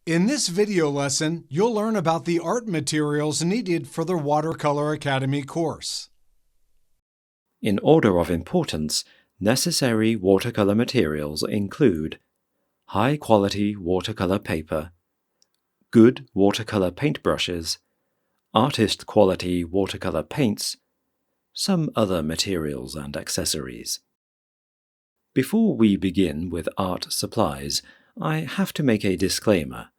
In this video lesson, you'll learn about the art materials needed for the Watercolor Academy course. In order of importance, necessary watercolor materials include high-quality watercolor paper, good watercolor paintbrushes, artist-quality watercolor paints, some other materials and accessories. Before we begin with art supplies, I have to make a disclaimer.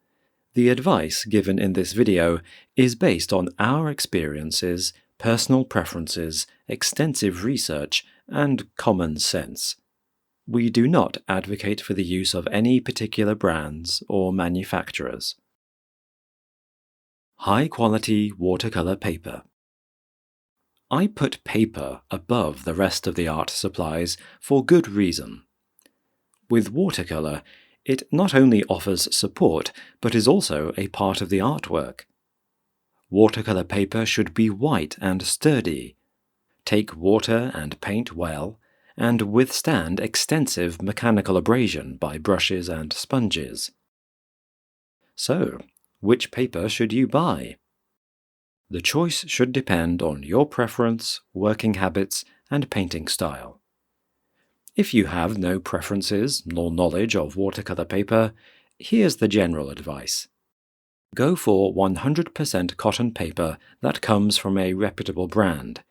The advice given in this video is based on our experiences, personal preferences, extensive research, and common sense. We do not advocate for the use of any particular brands or manufacturers. High-quality watercolor paper. I put paper above the rest of the art supplies for good reason. With watercolor, it not only offers support, but is also a part of the artwork. Watercolor paper should be white and sturdy, take water and paint well, and withstand extensive mechanical abrasion by brushes and sponges. So, which paper should you buy? The choice should depend on your preference, working habits, and painting style. If you have no preferences nor knowledge of watercolor paper, here's the general advice. Go for 100% cotton paper that comes from a reputable brand.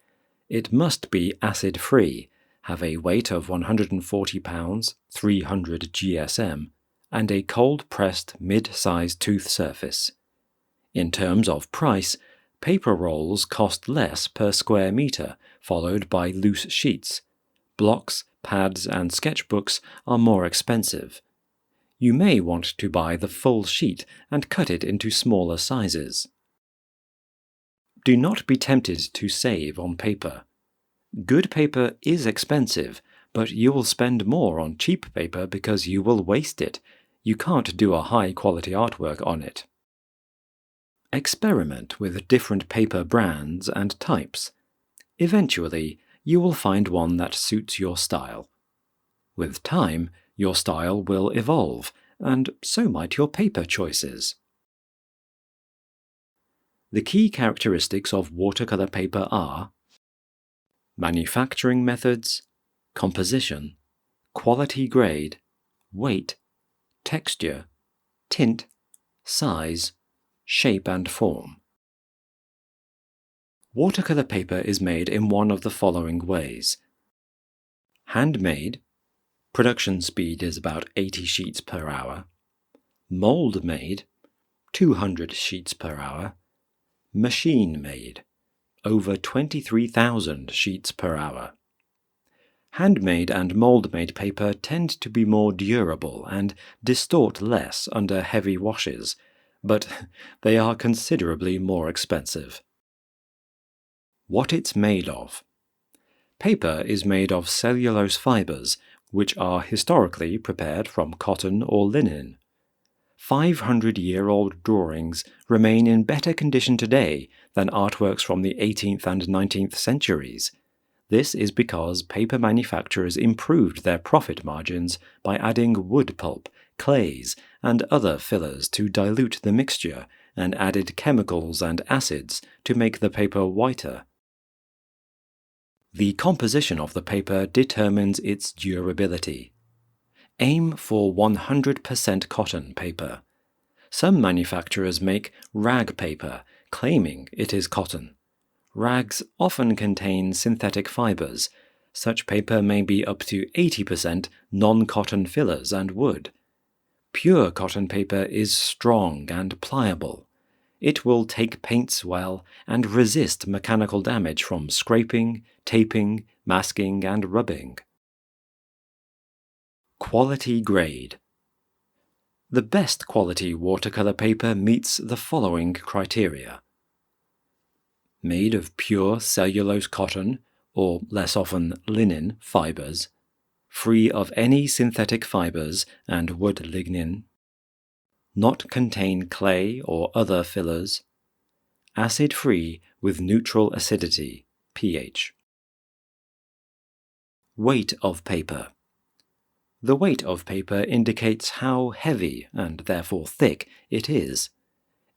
It must be acid-free, have a weight of 140 pounds, 300 GSM, and a cold-pressed mid-size tooth surface. In terms of price, paper rolls cost less per square meter, followed by loose sheets. Blocks, pads, and sketchbooks are more expensive. You may want to buy the full sheet and cut it into smaller sizes. Do not be tempted to save on paper. Good paper is expensive, but you will spend more on cheap paper because you will waste it. You can't do a high-quality artwork on it. Experiment with different paper brands and types. Eventually, you will find one that suits your style. With time, your style will evolve, and so might your paper choices. The key characteristics of watercolor paper are manufacturing methods, composition, quality grade, weight, texture, tint, size, shape and form. Watercolor paper is made in one of the following ways. Handmade, production speed is about 80 sheets per hour. Mold-made, 200 sheets per hour. Machine-made, over 23,000 sheets per hour. Handmade and mold-made paper tend to be more durable and distort less under heavy washes, but they are considerably more expensive. What it's made of. Paper is made of cellulose fibers, which are historically prepared from cotton or linen. 500-year-old drawings remain in better condition today than artworks from the 18th and 19th centuries. This is because paper manufacturers improved their profit margins by adding wood pulp, clays, and other fillers to dilute the mixture, and added chemicals and acids to make the paper whiter. The composition of the paper determines its durability. Aim for 100% cotton paper. Some manufacturers make rag paper, claiming it is cotton. Rags often contain synthetic fibers. Such paper may be up to 80% non-cotton fillers and wood. Pure cotton paper is strong and pliable. It will take paints well and resist mechanical damage from scraping, taping, masking, and rubbing. Quality grade. The best quality watercolor paper meets the following criteria. Made of pure cellulose cotton, or less often linen, fibers, free of any synthetic fibers and wood lignin, not contain clay or other fillers, acid-free with neutral acidity, pH. Weight of paper. The weight of paper indicates how heavy, and therefore thick, it is.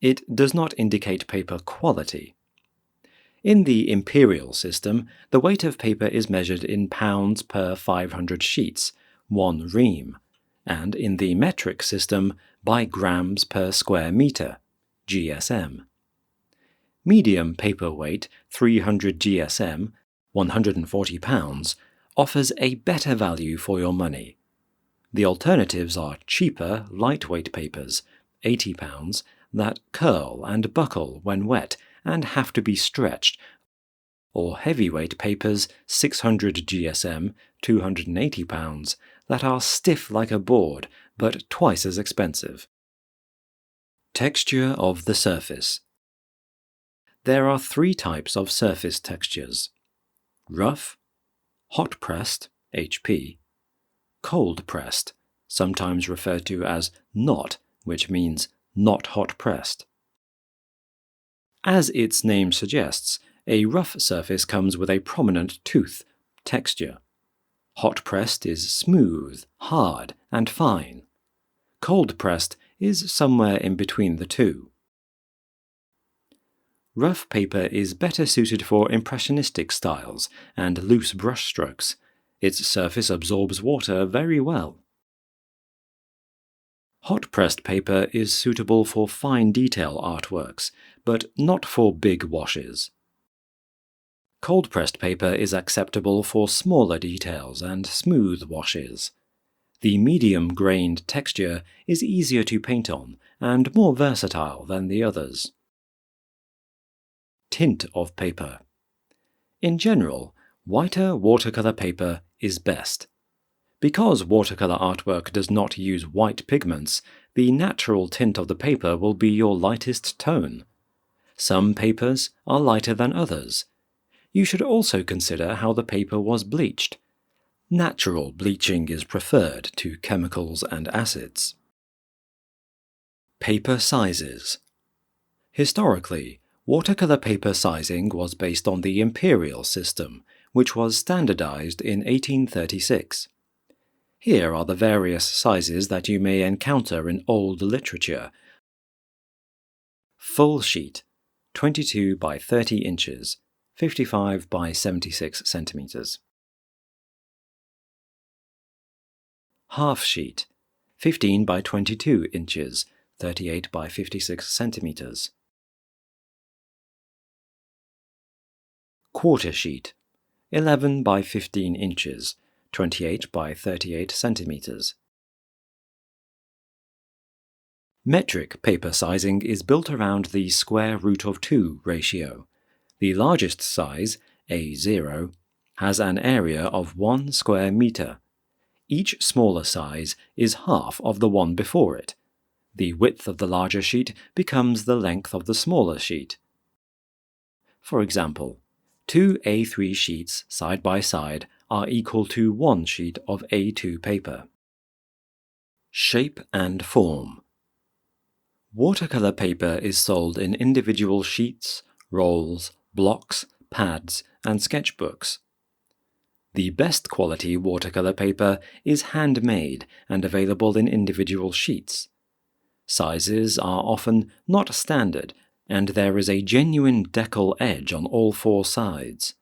It does not indicate paper quality. In the imperial system, the weight of paper is measured in pounds per 500 sheets, 1 ream, and in the metric system by grams per square meter, GSM. Medium paper weight, 300 GSM, 140 pounds, offers a better value for your money. The alternatives are cheaper, lightweight papers, 80 pounds, that curl and buckle when wet and have to be stretched, or heavyweight papers, 600 GSM, 280 pounds, that are stiff like a board but twice as expensive. Texture of the surface. There are 3 types of surface textures: rough, hot-pressed, HP, cold-pressed, sometimes referred to as not, which means not hot-pressed. As its name suggests, a rough surface comes with a prominent tooth, texture. Hot-pressed is smooth, hard, and fine. Cold-pressed is somewhere in between the two. Rough paper is better suited for impressionistic styles and loose brushstrokes. Its surface absorbs water very well. Hot-pressed paper is suitable for fine detail artworks, but not for big washes. Cold-pressed paper is acceptable for smaller details and smooth washes. The medium-grained texture is easier to paint on and more versatile than the others. Tint of paper. In general, whiter watercolor paper is best. Because watercolor artwork does not use white pigments, the natural tint of the paper will be your lightest tone. Some papers are lighter than others. You should also consider how the paper was bleached. Natural bleaching is preferred to chemicals and acids. Paper sizes. Historically, watercolor paper sizing was based on the imperial system, which was standardized in 1836. Here are the various sizes that you may encounter in old literature. Full sheet, 22 by 30 inches, 55 by 76 centimeters. Half sheet, 15 by 22 inches, 38 by 56 centimeters. Quarter sheet, 11 by 15 inches, 28 by 38 centimeters. Metric paper sizing is built around the square root of 2 ratio. The largest size, A0, has an area of 1 square meter. Each smaller size is half of the one before it. The width of the larger sheet becomes the length of the smaller sheet. For example, 2 A3 sheets side by side are equal to 1 sheet of A2 paper. Shape and form. Watercolor paper is sold in individual sheets, rolls, blocks, pads, and sketchbooks. The best quality watercolor paper is handmade and available in individual sheets. Sizes are often not standard, and there is a genuine decal edge on all 4 sides.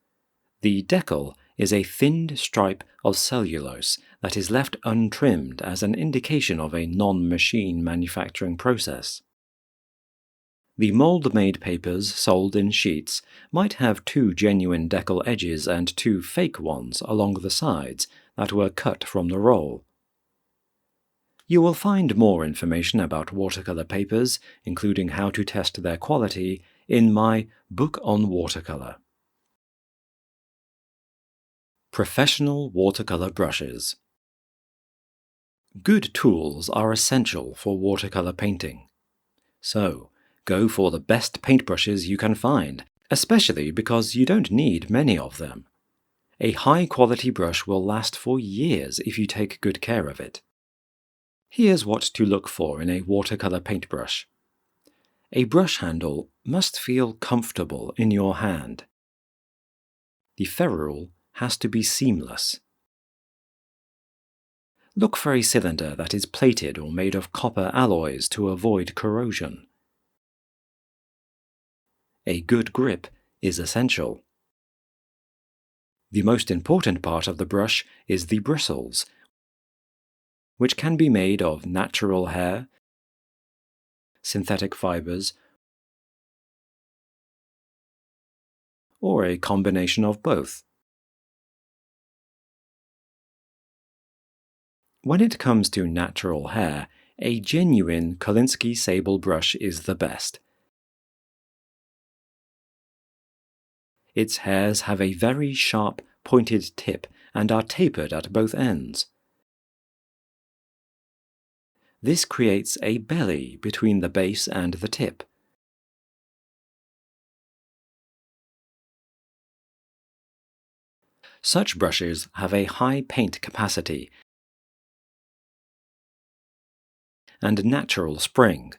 The decal is a thinned stripe of cellulose that is left untrimmed as an indication of a non-machine manufacturing process. The mold-made papers sold in sheets might have 2 genuine decal edges and 2 fake ones along the sides that were cut from the roll. You will find more information about watercolor papers, including how to test their quality, in my book on watercolor. Professional watercolor brushes. Good tools are essential for watercolor painting. So, go for the best paintbrushes you can find, especially because you don't need many of them. A high-quality brush will last for years if you take good care of it. Here's what to look for in a watercolor paintbrush. A brush handle must feel comfortable in your hand. The ferrule has to be seamless. Look for a cylinder that is plated or made of copper alloys to avoid corrosion. A good grip is essential. The most important part of the brush is the bristles, which can be made of natural hair, synthetic fibers, or a combination of both. When it comes to natural hair, a genuine Kolinsky sable brush is the best. Its hairs have a very sharp, pointed tip and are tapered at both ends. This creates a belly between the base and the tip. Such brushes have a high paint capacity and natural spring.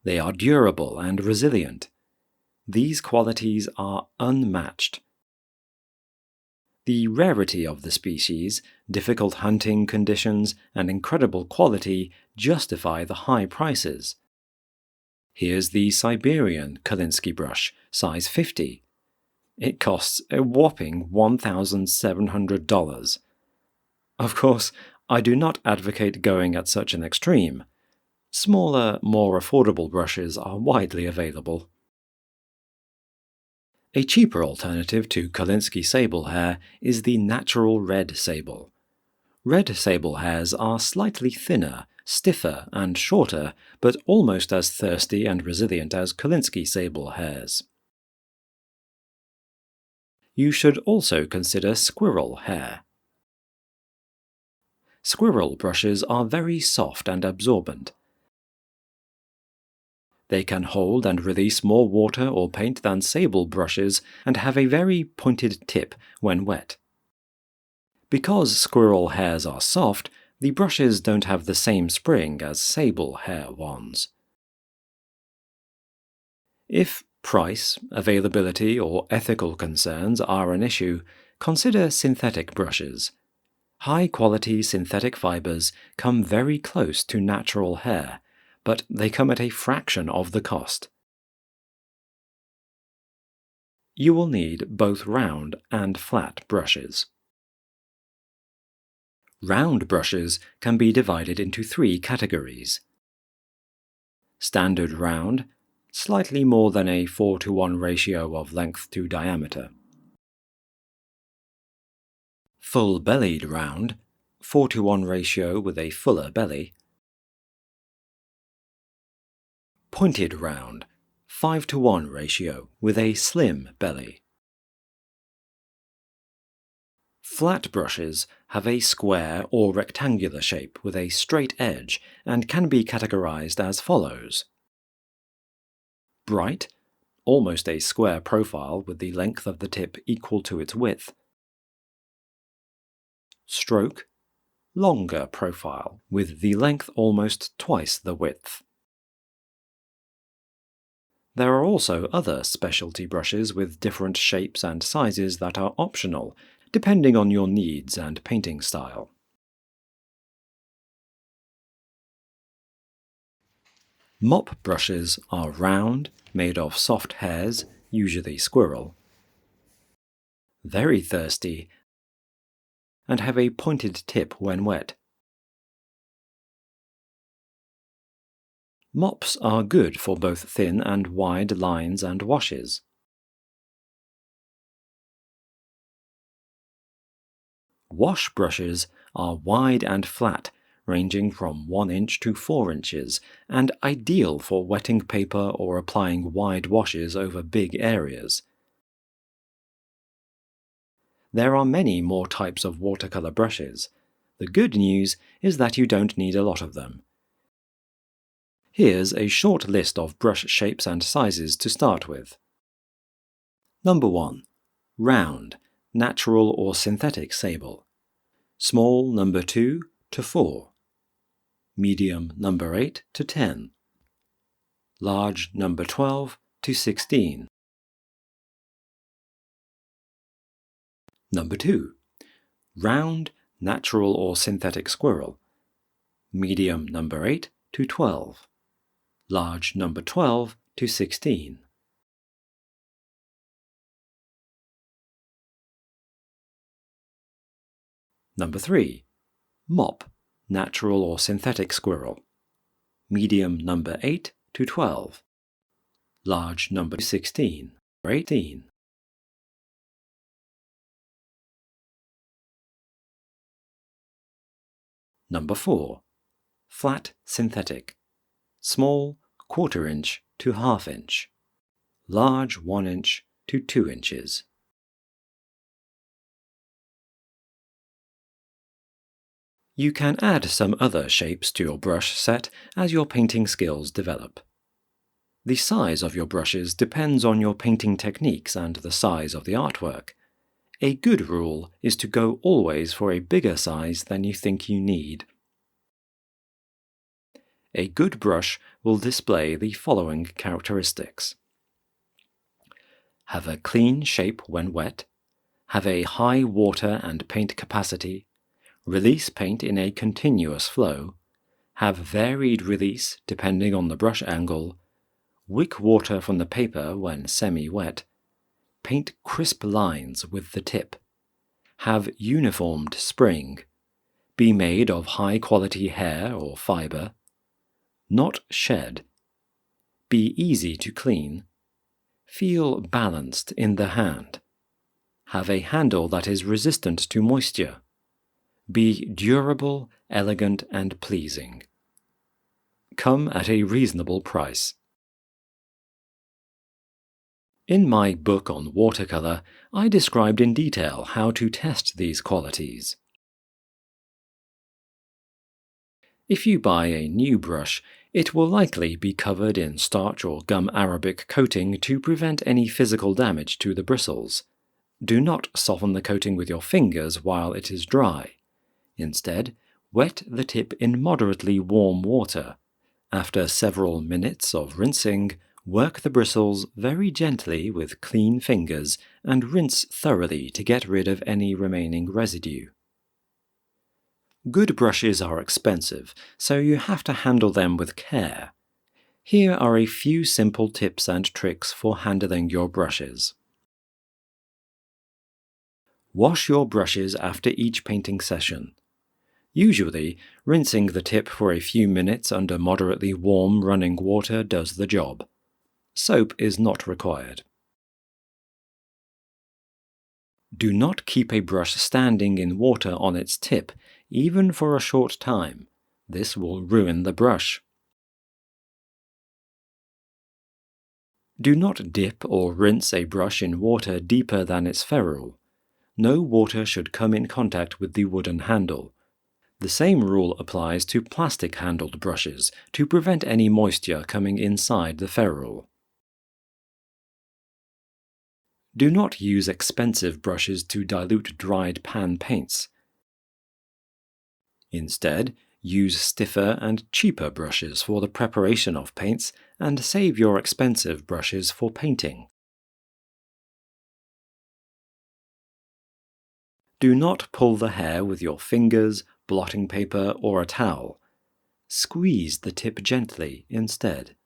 They are durable and resilient. These qualities are unmatched. The rarity of the species, difficult hunting conditions, and incredible quality justify the high prices. Here's the Siberian Kolinsky brush, size 50. It costs a whopping $1,700. Of course, I do not advocate going at such an extreme. Smaller, more affordable brushes are widely available. A cheaper alternative to Kolinsky sable hair is the natural red sable. Red sable hairs are slightly thinner, stiffer, and shorter, but almost as thirsty and resilient as Kolinsky sable hairs. You should also consider squirrel hair. Squirrel brushes are very soft and absorbent. They can hold and release more water or paint than sable brushes and have a very pointed tip when wet. Because squirrel hairs are soft, the brushes don't have the same spring as sable hair ones. If price, availability, or ethical concerns are an issue, consider synthetic brushes. High-quality synthetic fibers come very close to natural hair, but they come at a fraction of the cost. You will need both round and flat brushes. Round brushes can be divided into 3 categories. Standard round, slightly more than a 4:1 ratio of length to diameter. Full-bellied round, 4:1 ratio with a fuller belly. Pointed round, 5:1 ratio with a slim belly. Flat brushes have a square or rectangular shape with a straight edge and can be categorized as follows. Bright, almost a square profile with the length of the tip equal to its width. Stroke, longer profile with the length almost twice the width. There are also other specialty brushes with different shapes and sizes that are optional, depending on your needs and painting style. Mop brushes are round, made of soft hairs, usually squirrel, very thirsty, and have a pointed tip when wet. Mops are good for both thin and wide lines and washes. Wash brushes are wide and flat, ranging from 1 inch to 4 inches, and ideal for wetting paper or applying wide washes over big areas. There are many more types of watercolor brushes. The good news is that you don't need a lot of them. Here's a short list of brush shapes and sizes to start with. Number 1. Round, natural or synthetic sable. Small number 2 to 4. Medium number 8 to 10. Large number 12 to 16. Number 2. Round, natural or synthetic squirrel. Medium number 8 to 12. Large number 12 to 16. Number 3. Mop, natural or synthetic squirrel. Medium number 8 to 12. Large number 16 or 18. Number 4. Flat synthetic. Small 1/4 inch to 1/2 inch. Large 1 inch to 2 inches. You can add some other shapes to your brush set as your painting skills develop. The size of your brushes depends on your painting techniques and the size of the artwork. A good rule is to go always for a bigger size than you think you need. A good brush will display the following characteristics. Have a clean shape when wet, have a high water and paint capacity, release paint in a continuous flow, have varied release depending on the brush angle, wick water from the paper when semi-wet, paint crisp lines with the tip, have uniformed spring, be made of high-quality hair or fiber, not shed, be easy to clean, feel balanced in the hand, have a handle that is resistant to moisture, be durable, elegant, and pleasing. Come at a reasonable price. In my book on watercolor, I described in detail how to test these qualities. If you buy a new brush, it will likely be covered in starch or gum arabic coating to prevent any physical damage to the bristles. Do not soften the coating with your fingers while it is dry. Instead, wet the tip in moderately warm water. After several minutes of rinsing, work the bristles very gently with clean fingers and rinse thoroughly to get rid of any remaining residue. Good brushes are expensive, so you have to handle them with care. Here are a few simple tips and tricks for handling your brushes. Wash your brushes after each painting session. Usually, rinsing the tip for a few minutes under moderately warm running water does the job. Soap is not required. Do not keep a brush standing in water on its tip, even for a short time. This will ruin the brush. Do not dip or rinse a brush in water deeper than its ferrule. No water should come in contact with the wooden handle. The same rule applies to plastic-handled brushes to prevent any moisture coming inside the ferrule. Do not use expensive brushes to dilute dried pan paints. Instead, use stiffer and cheaper brushes for the preparation of paints and save your expensive brushes for painting. Do not pull the hair with your fingers, blotting paper, or a towel. Squeeze the tip gently instead.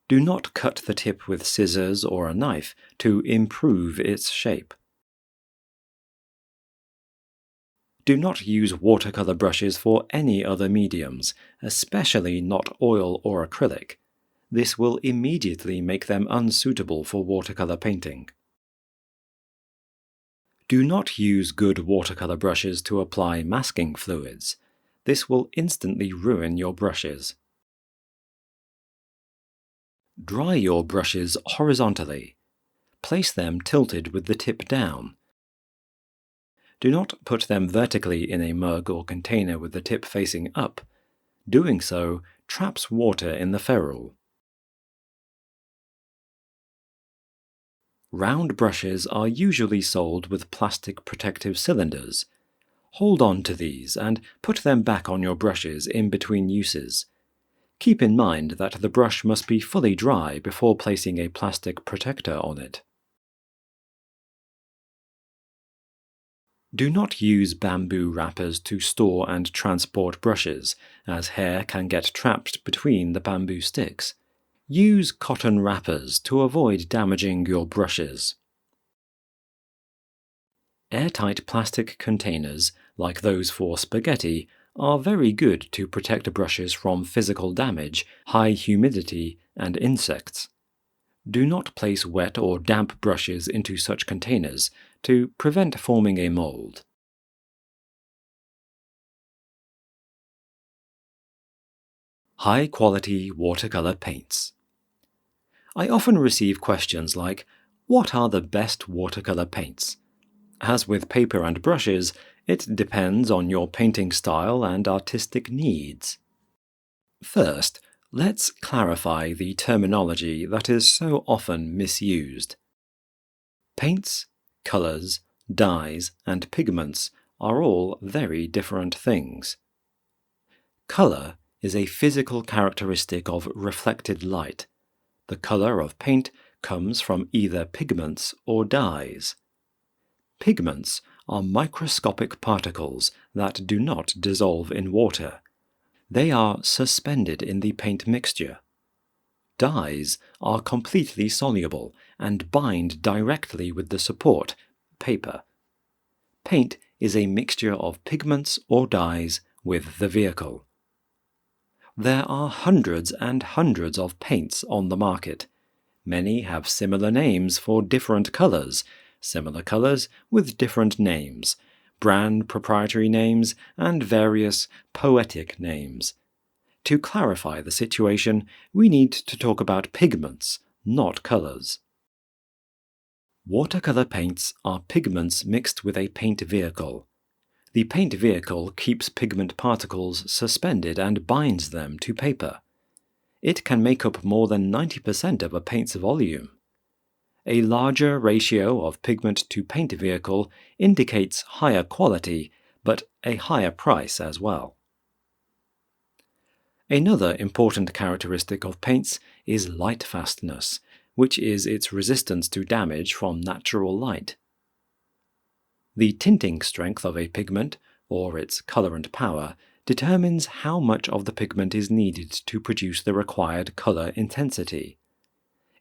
Do not cut the tip with scissors or a knife to improve its shape. Do not use watercolor brushes for any other mediums, especially not oil or acrylic. This will immediately make them unsuitable for watercolor painting. Do not use good watercolor brushes to apply masking fluids. This will instantly ruin your brushes. Dry your brushes horizontally. Place them tilted with the tip down. Do not put them vertically in a mug or container with the tip facing up. Doing so traps water in the ferrule. Round brushes are usually sold with plastic protective cylinders. Hold on to these and put them back on your brushes in between uses. Keep in mind that the brush must be fully dry before placing a plastic protector on it. Do not use bamboo wrappers to store and transport brushes, as hair can get trapped between the bamboo sticks. Use cotton wrappers to avoid damaging your brushes. Airtight plastic containers, like those for spaghetti, are very good to protect brushes from physical damage, high humidity, and insects. Do not place wet or damp brushes into such containers to prevent forming a mold. High-quality watercolor paints. I often receive questions like, what are the best watercolor paints? As with paper and brushes, it depends on your painting style and artistic needs. First, let's clarify the terminology that is so often misused. Paints, colors, dyes, and pigments are all very different things. Color is a physical characteristic of reflected light. The color of paint comes from either pigments or dyes. Pigments are microscopic particles that do not dissolve in water. They are suspended in the paint mixture. Dyes are completely soluble and bind directly with the support, paper. Paint is a mixture of pigments or dyes with the vehicle. There are hundreds and hundreds of paints on the market. Many have similar names for different colors, similar colors with different names, brand proprietary names, and various poetic names. To clarify the situation, we need to talk about pigments, not colors. Watercolor paints are pigments mixed with a paint vehicle. The paint vehicle keeps pigment particles suspended and binds them to paper. It can make up more than 90% of a paint's volume. A larger ratio of pigment to paint vehicle indicates higher quality, but a higher price as well. Another important characteristic of paints is light fastness, which is its resistance to damage from natural light. The tinting strength of a pigment, or its colorant power, determines how much of the pigment is needed to produce the required color intensity.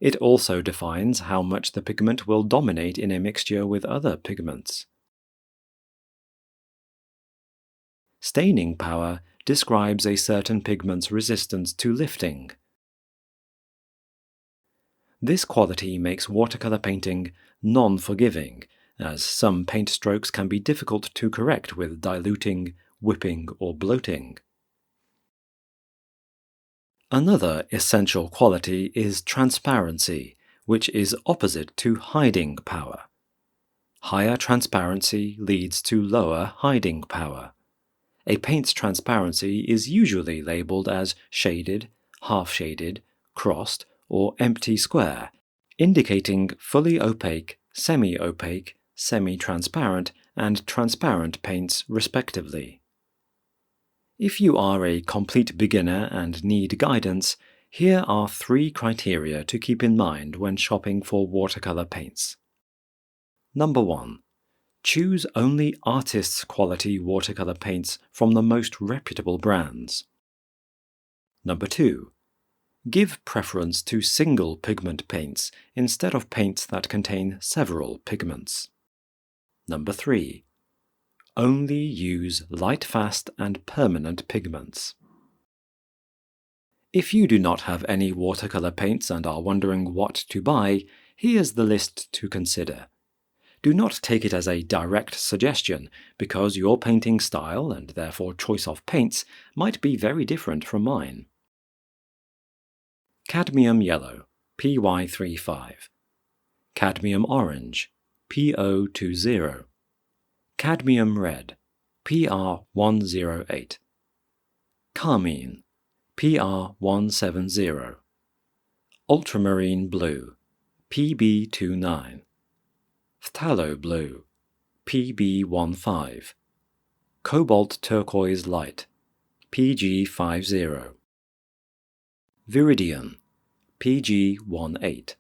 It also defines how much the pigment will dominate in a mixture with other pigments. Staining power describes a certain pigment's resistance to lifting. This quality makes watercolor painting non-forgiving, as some paint strokes can be difficult to correct with diluting, whipping, or bloating. Another essential quality is transparency, which is opposite to hiding power. Higher transparency leads to lower hiding power. A paint's transparency is usually labeled as shaded, half-shaded, crossed, or empty square, indicating fully opaque, semi-opaque, semi-transparent, and transparent paints respectively. If you are a complete beginner and need guidance, here are 3 criteria to keep in mind when shopping for watercolor paints. Number 1. Choose only artists' quality watercolor paints from the most reputable brands. Number 2. Give preference to single pigment paints instead of paints that contain several pigments. Number 3. Only use light-fast and permanent pigments. If you do not have any watercolor paints and are wondering what to buy, here's the list to consider. Do not take it as a direct suggestion, because your painting style and therefore choice of paints might be very different from mine. Cadmium yellow, PY35. Cadmium orange, PO20. Cadmium red, PR108. Carmine, PR170. Ultramarine blue, PB29. Phthalo blue, PB15. Cobalt turquoise light, PG50. Viridian, PG18.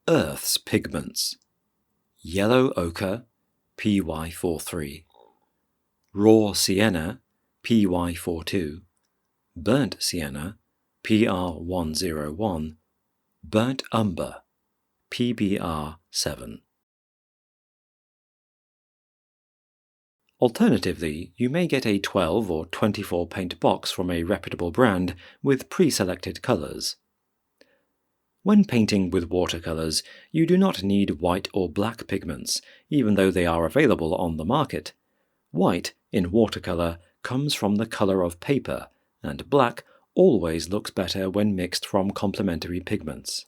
Earth's pigments. yellow ochre, PY43, raw sienna, PY42, burnt sienna, PR101, burnt umber, PBR7. Alternatively, you may get a 12 or 24 paint box from a reputable brand with pre-selected colors. When painting with watercolors, you do not need white or black pigments, even though they are available on the market. White, in watercolor, comes from the color of paper, and black always looks better when mixed from complementary pigments.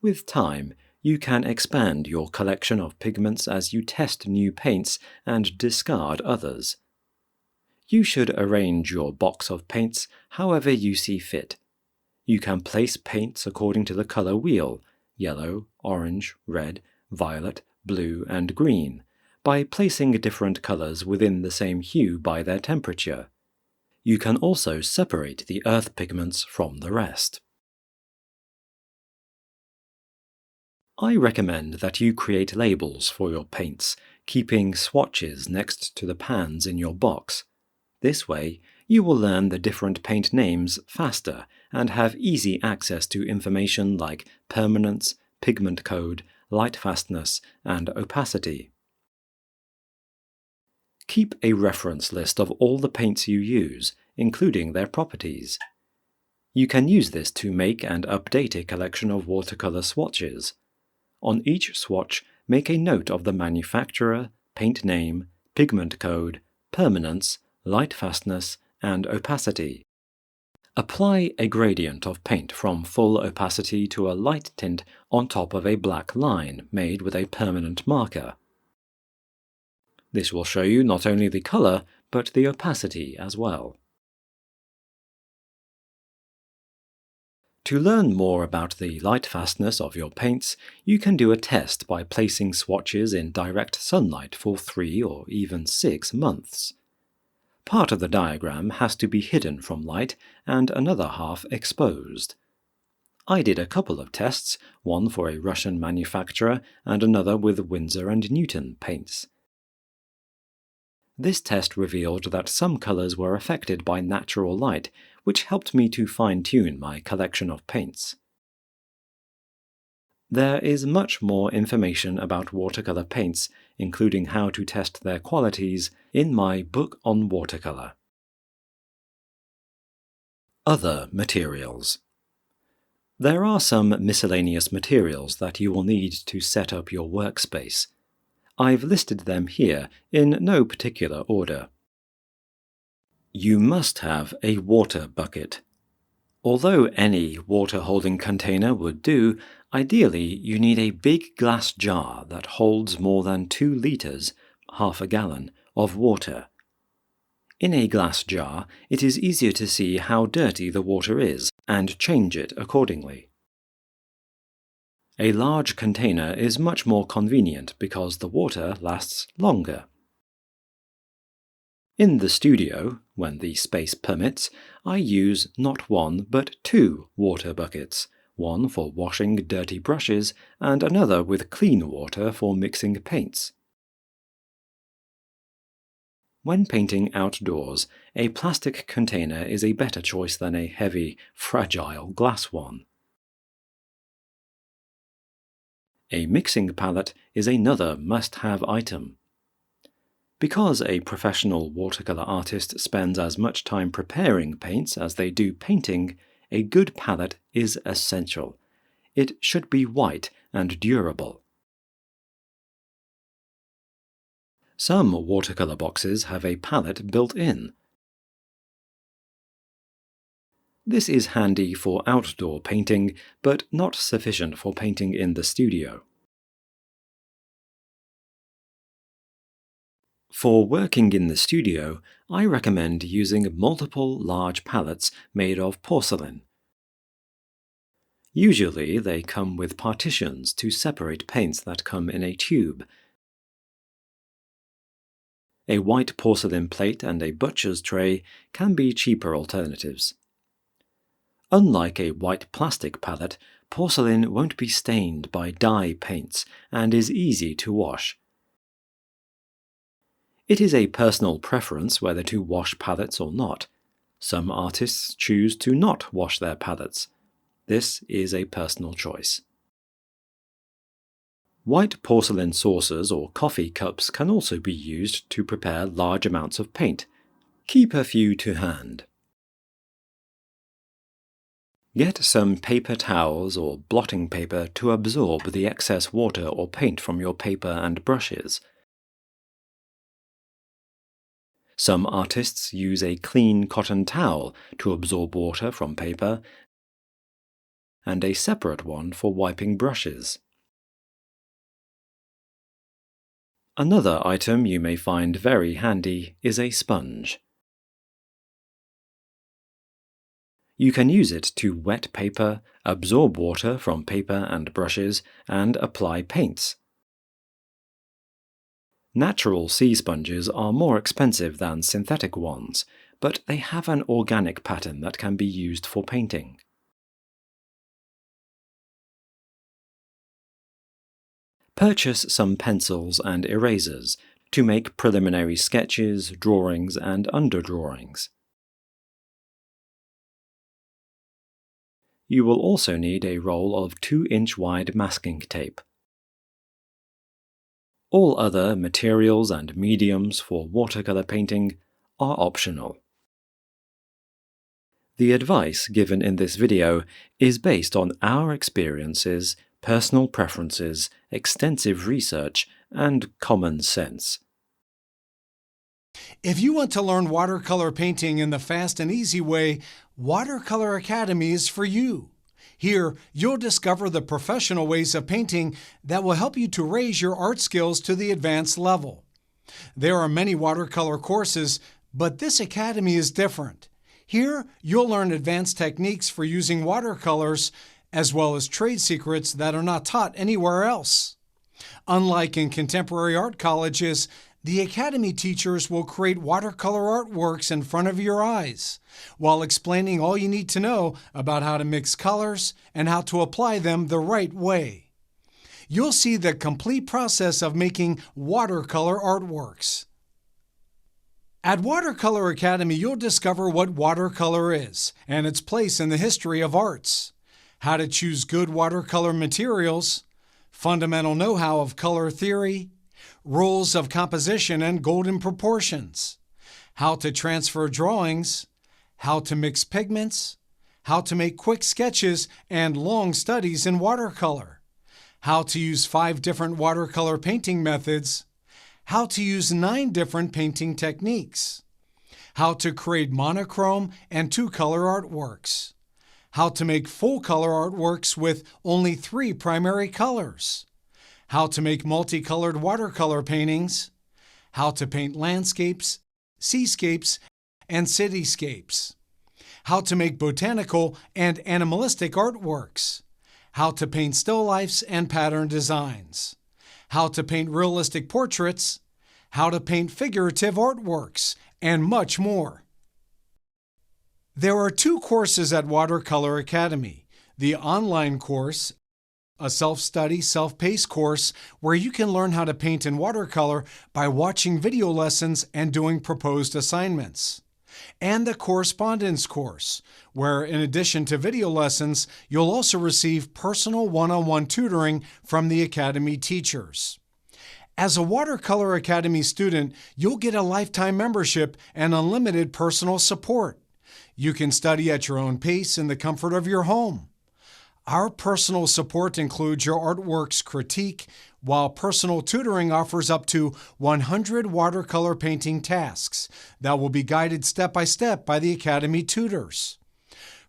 With time, you can expand your collection of pigments as you test new paints and discard others. You should arrange your box of paints however you see fit. You can place paints according to the color wheel, yellow, orange, red, violet, blue, and green, by placing different colors within the same hue by their temperature. You can also separate the earth pigments from the rest. I recommend that you create labels for your paints, keeping swatches next to the pans in your box. This way, you will learn the different paint names faster and have easy access to information like permanence, pigment code, light fastness, and opacity. Keep a reference list of all the paints you use, including their properties. You can use this to make and update a collection of watercolor swatches. On each swatch, make a note of the manufacturer, paint name, pigment code, permanence, light fastness, and opacity. Apply a gradient of paint from full opacity to a light tint on top of a black line made with a permanent marker. This will show you not only the color, but the opacity as well. To learn more about the light fastness of your paints, you can do a test by placing swatches in direct sunlight for 3 or even 6 months. Part of the diagram has to be hidden from light and another half exposed. I did a couple of tests, one for a Russian manufacturer and another with Winsor & Newton paints. This test revealed that some colors were affected by natural light, which helped me to fine-tune my collection of paints. There is much more information about watercolor paints, including how to test their qualities, in my book on watercolor. Other materials. There are some miscellaneous materials that you will need to set up your workspace. I've listed them here in no particular order. You must have a water bucket. Although any water-holding container would do, ideally you need a big glass jar that holds more than 2 liters, half a gallon, of water. In a glass jar, it is easier to see how dirty the water is and change it accordingly. A large container is much more convenient because the water lasts longer. In the studio, when the space permits, I use not 1 but 2 water buckets, one for washing dirty brushes and another with clean water for mixing paints. When painting outdoors, a plastic container is a better choice than a heavy, fragile glass one. A mixing palette is another must-have item. Because a professional watercolor artist spends as much time preparing paints as they do painting, a good palette is essential. It should be white and durable. Some watercolor boxes have a palette built in. This is handy for outdoor painting, but not sufficient for painting in the studio. For working in the studio, I recommend using multiple large palettes made of porcelain. Usually they come with partitions to separate paints that come in a tube. A white porcelain plate and a butcher's tray can be cheaper alternatives. Unlike a white plastic palette, porcelain won't be stained by dye paints and is easy to wash. It is a personal preference whether to wash palettes or not. Some artists choose to not wash their palettes. This is a personal choice. White porcelain saucers or coffee cups can also be used to prepare large amounts of paint. Keep a few to hand. Get some paper towels or blotting paper to absorb the excess water or paint from your paper and brushes. Some artists use a clean cotton towel to absorb water from paper and a separate one for wiping brushes. Another item you may find very handy is a sponge. You can use it to wet paper, absorb water from paper and brushes, and apply paints. Natural sea sponges are more expensive than synthetic ones, but they have an organic pattern that can be used for painting. Purchase some pencils and erasers to make preliminary sketches, drawings, and underdrawings. You will also need a roll of 2-inch wide masking tape. All other materials and mediums for watercolor painting are optional. The advice given in this video is based on our experiences, personal preferences, extensive research, and common sense. If you want to learn watercolor painting in the fast and easy way, Watercolor Academy is for you. Here, you'll discover the professional ways of painting that will help you to raise your art skills to the advanced level. There are many watercolor courses, but this academy is different. Here, you'll learn advanced techniques for using watercolors, as well as trade secrets that are not taught anywhere else. Unlike in contemporary art colleges, the Academy teachers will create watercolor artworks in front of your eyes, while explaining all you need to know about how to mix colors and how to apply them the right way. You'll see the complete process of making watercolor artworks. At Watercolor Academy, you'll discover what watercolor is and its place in the history of arts, how to choose good watercolor materials, fundamental know-how of color theory, rules of composition and golden proportions, how to transfer drawings, how to mix pigments, how to make quick sketches and long studies in watercolor, how to use 5 different watercolor painting methods, how to use 9 different painting techniques, how to create monochrome and 2-color artworks, how to make full-color artworks with only 3 primary colors, how to make multicolored watercolor paintings, how to paint landscapes, seascapes, and cityscapes, how to make botanical and animalistic artworks, how to paint still lifes and pattern designs, how to paint realistic portraits, how to paint figurative artworks, and much more. There are 2 courses at Watercolor Academy: the online course, a self-study, self-paced course where you can learn how to paint in watercolor by watching video lessons and doing proposed assignments, and the correspondence course, where in addition to video lessons, you'll also receive personal one-on-one tutoring from the Academy teachers. As a Watercolor Academy student, you'll get a lifetime membership and unlimited personal support. You can study at your own pace in the comfort of your home. Our personal support includes your artwork's critique, while personal tutoring offers up to 100 watercolor painting tasks that will be guided step by step by the Academy tutors.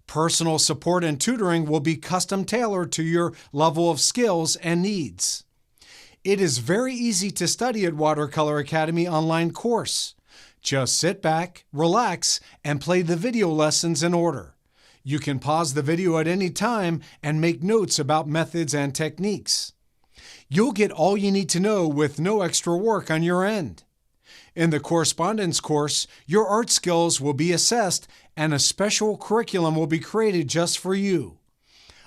Personal support and tutoring will be custom tailored to your level of skills and needs. It is very easy to study at Watercolor Academy online course. Just sit back, relax, and play the video lessons in order. You can pause the video at any time and make notes about methods and techniques. You'll get all you need to know with no extra work on your end. In the correspondence course, your art skills will be assessed and a special curriculum will be created just for you.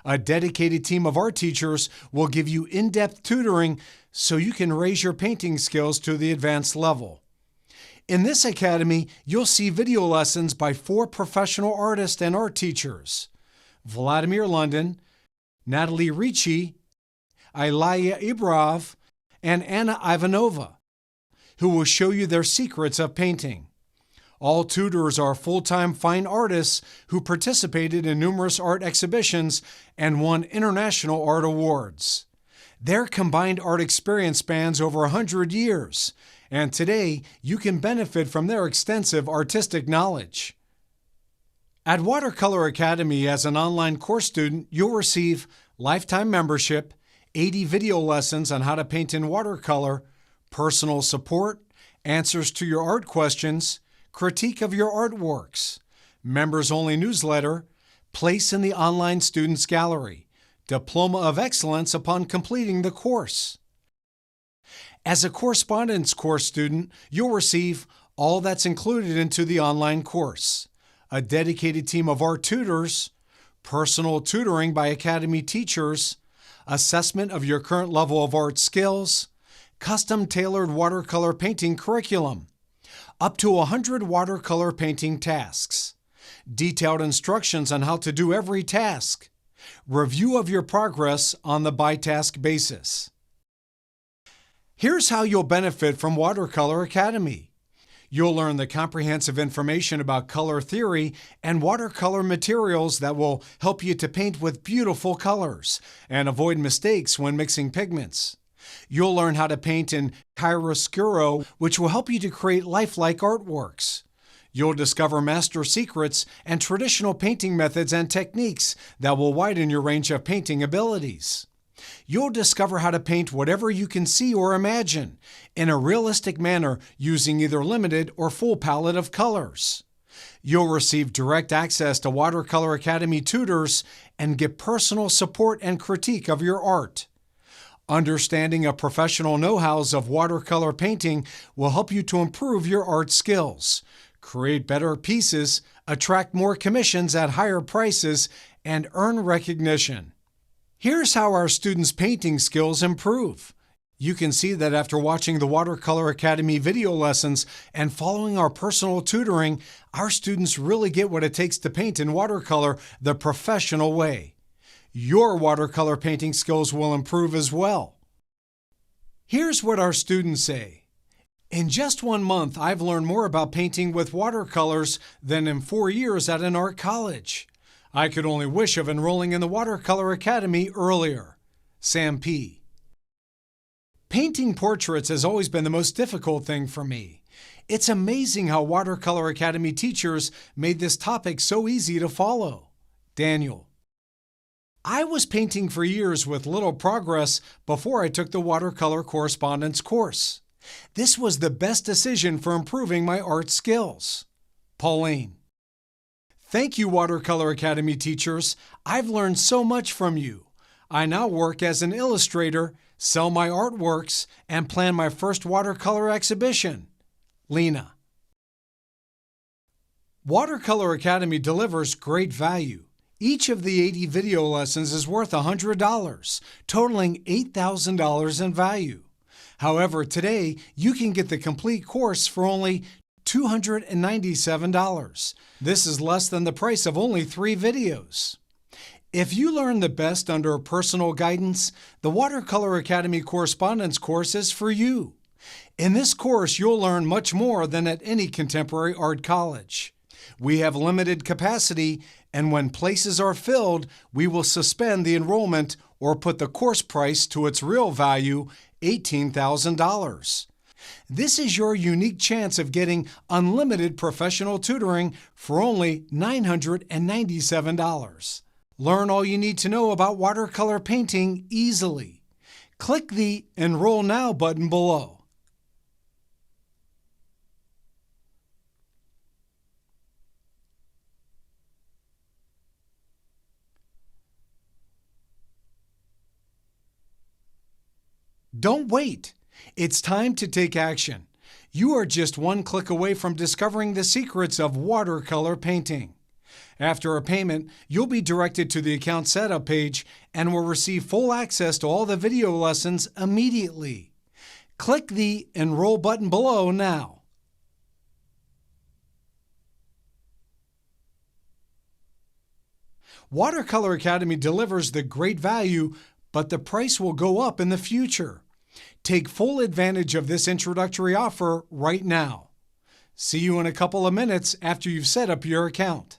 A dedicated team of art teachers will give you in-depth tutoring so you can raise your painting skills to the advanced level. In this academy, you'll see video lessons by 4 professional artists and art teachers: Vladimir London, Natalie Ricci, Ilya Ibrov, and Anna Ivanova, who will show you their secrets of painting. All tutors are full-time fine artists who participated in numerous art exhibitions and won international art awards. Their combined art experience spans over 100 years, and today you can benefit from their extensive artistic knowledge. At Watercolor Academy, as an online course student, you'll receive lifetime membership, 80 video lessons on how to paint in watercolor, personal support, answers to your art questions, critique of your artworks, members-only newsletter, place in the online students gallery, diploma of excellence upon completing the course. As a correspondence course student, you'll receive all that's included into the online course: a dedicated team of art tutors, personal tutoring by Academy teachers, assessment of your current level of art skills, custom-tailored watercolor painting curriculum, up to 100 watercolor painting tasks, detailed instructions on how to do every task, review of your progress on the by-task basis. Here's how you'll benefit from Watercolor Academy. You'll learn the comprehensive information about color theory and watercolor materials that will help you to paint with beautiful colors and avoid mistakes when mixing pigments. You'll learn how to paint in chiaroscuro, which will help you to create lifelike artworks. You'll discover master secrets and traditional painting methods and techniques that will widen your range of painting abilities. You'll discover how to paint whatever you can see or imagine in a realistic manner using either limited or full palette of colors. You'll receive direct access to Watercolor Academy tutors and get personal support and critique of your art. Understanding of professional know-hows of watercolor painting will help you to improve your art skills, create better pieces, attract more commissions at higher prices, and earn recognition. Here's how our students' painting skills improve. You can see that after watching the Watercolor Academy video lessons and following our personal tutoring, our students really get what it takes to paint in watercolor the professional way. Your watercolor painting skills will improve as well. Here's what our students say. In just 1 month, I've learned more about painting with watercolors than in 4 years at an art college. I could only wish of enrolling in the Watercolor Academy earlier. Sam P. Painting portraits has always been the most difficult thing for me. It's amazing how Watercolor Academy teachers made this topic so easy to follow. Daniel. I was painting for years with little progress before I took the watercolor correspondence course. This was the best decision for improving my art skills. Pauline. Thank you, Watercolor Academy teachers. I've learned so much from you. I now work as an illustrator, sell my artworks, and plan my first watercolor exhibition. Lena. Watercolor Academy delivers great value. Each of the 80 video lessons is worth $100, totaling $8,000 in value. However, today you can get the complete course for only $297. This is less than the price of only 3 videos. If you learn the best under personal guidance, the Watercolor Academy Correspondence course is for you. In this course, you'll learn much more than at any contemporary art college. We have limited capacity, and when places are filled, we will suspend the enrollment or put the course price to its real value, $18,000. This is your unique chance of getting unlimited professional tutoring for only $997. Learn all you need to know about watercolor painting easily. Click the Enroll Now button below. Don't wait. It's time to take action. You are just one click away from discovering the secrets of watercolor painting. After a payment, you'll be directed to the account setup page and will receive full access to all the video lessons immediately. Click the Enroll button below now. Watercolor Academy delivers the great value, but the price will go up in the future. Take full advantage of this introductory offer right now. See you in a couple of minutes after you've set up your account.